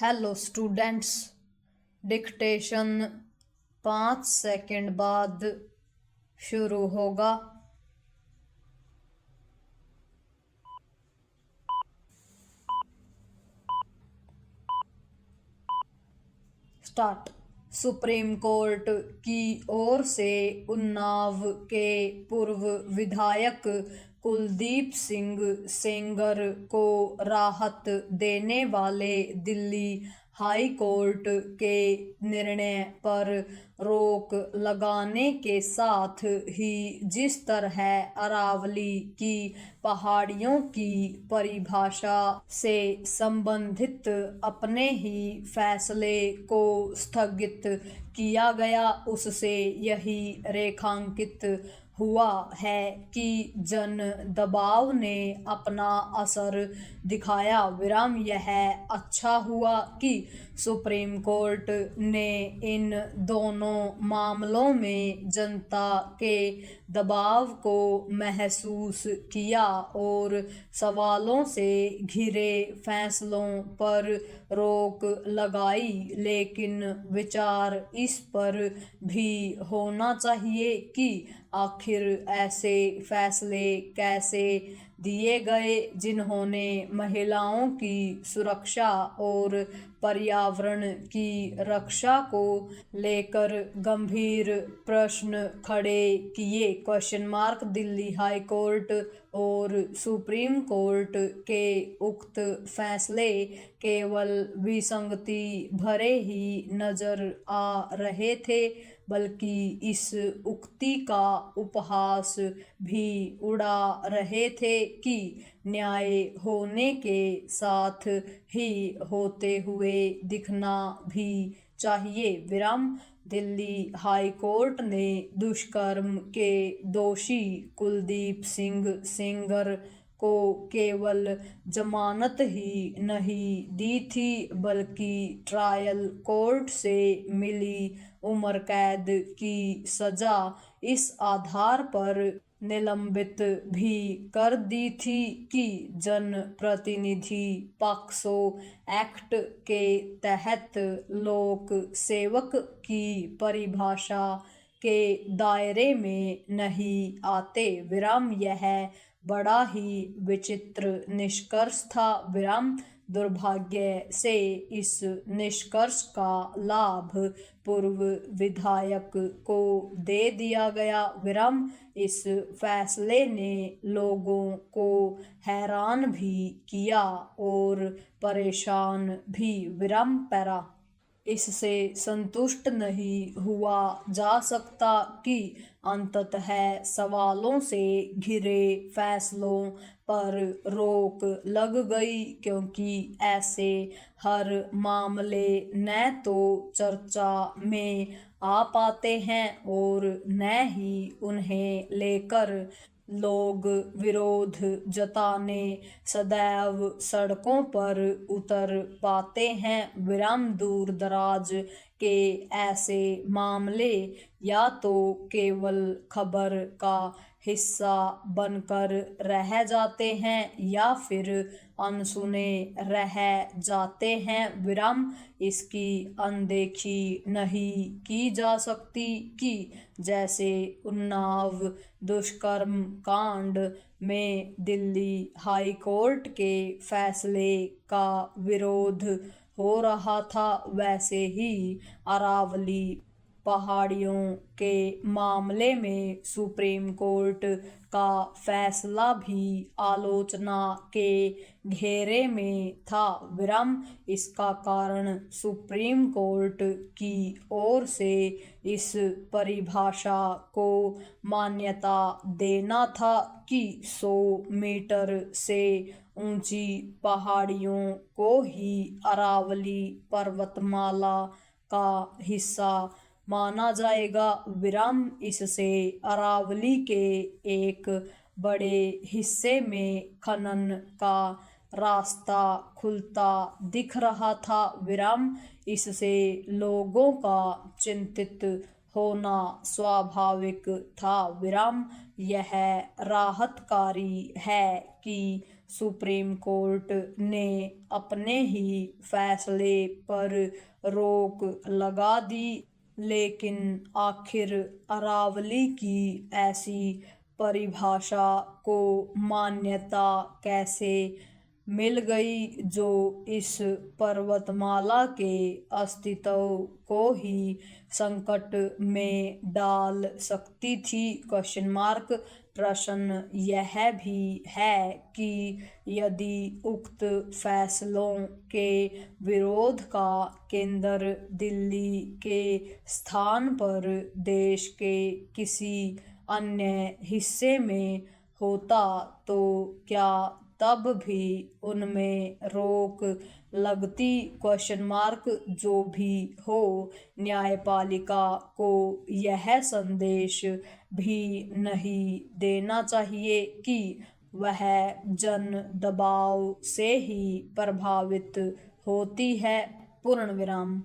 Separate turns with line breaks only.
Hello students, dictation 5 second बाद शुरू होगा। स्टार्ट। सुप्रीम कोर्ट की ओर से उन्नाव के पूर्व विधायक कुलदीप सिंह सेंगर को राहत देने वाले दिल्ली हाई कोर्ट के निर्णय पर रोक लगाने के साथ ही जिस तरह अरावली की पहाड़ियों की परिभाषा से संबंधित अपने ही फैसले को स्थगित किया गया, उससे यही रेखांकित हुआ है कि जन दबाव ने अपना असर दिखाया। यह अच्छा हुआ कि सुप्रीम कोर्ट ने इन दोनों मामलों में जनता के दबाव को महसूस किया और सवालों से घिरे फैसलों पर रोक लगाई, लेकिन विचार इस पर भी होना चाहिए कि आखिर ऐसे फैसले कैसे दिए गए जिन्होंने महिलाओं की सुरक्षा और पर्यावरण की रक्षा को लेकर गंभीर प्रश्न खड़े किए। दिल्ली हाई कोर्ट और सुप्रीम कोर्ट के उक्त फैसले केवल विसंगति भरे ही नजर आ रहे थे, बल्कि इस उक्ति का उपहास भी उड़ा रहे थे कि न्याय होने के साथ ही होते हुए दिखना भी चाहिए। दिल्ली हाई कोर्ट ने दुष्कर्म के दोषी कुलदीप सिंह सेंगर को केवल जमानत ही नहीं दी थी, बल्कि ट्रायल कोर्ट से मिली उम्र कैद की सजा इस आधार पर निलंबित भी कर दी थी कि जन प्रतिनिधि पॉक्सो एक्ट के तहत लोक सेवक की परिभाषा के दायरे में नहीं आते। यह बड़ा ही विचित्र निष्कर्ष था। दुर्भाग्य से इस निष्कर्ष का लाभ पूर्व विधायक को दे दिया गया। इस फैसले ने लोगों को हैरान भी किया और परेशान भी। पैरा इससे संतुष्ट नहीं हुआ जा सकता कि अंततः सवालों से घिरे फैसलों पर रोक लग गई, क्योंकि ऐसे हर मामले न तो चर्चा में आ पाते हैं और न ही उन्हें लेकर लोग विरोध जताने सदैव सड़कों पर उतर पाते हैं। दूर दराज के ऐसे मामले या तो केवल खबर का हिस्सा बनकर रह जाते हैं या फिर अनसुने रह जाते हैं। इसकी अनदेखी नहीं की जा सकती कि जैसे उन्नाव दुष्कर्म कांड में दिल्ली हाई कोर्ट के फैसले का विरोध हो रहा था, वैसे ही अरावली पहाड़ियों के मामले में सुप्रीम कोर्ट का फैसला भी आलोचना के घेरे में था। इसका कारण सुप्रीम कोर्ट की ओर से इस परिभाषा को मान्यता देना था कि 100 मीटर से ऊंची पहाड़ियों को ही अरावली पर्वतमाला का हिस्सा माना जाएगा। इससे अरावली के एक बड़े हिस्से में खनन का रास्ता खुलता दिख रहा था। इससे लोगों का चिंतित होना स्वाभाविक था। यह राहतकारी है कि सुप्रीम कोर्ट ने अपने ही फैसले पर रोक लगा दी, लेकिन आखिर अरावली की ऐसी परिभाषा को मान्यता कैसे मिल गई जो इस पर्वतमाला के अस्तित्व को ही संकट में डाल सकती थी? प्रश्न यह भी है कि यदि उक्त फैसलों के विरोध का केंद्र दिल्ली के स्थान पर देश के किसी अन्य हिस्से में होता तो क्या तब भी उनमें रोक लगती? जो भी हो, न्यायपालिका को यह संदेश भी नहीं देना चाहिए कि वह जन दबाव से ही प्रभावित होती है। पूर्ण विराम।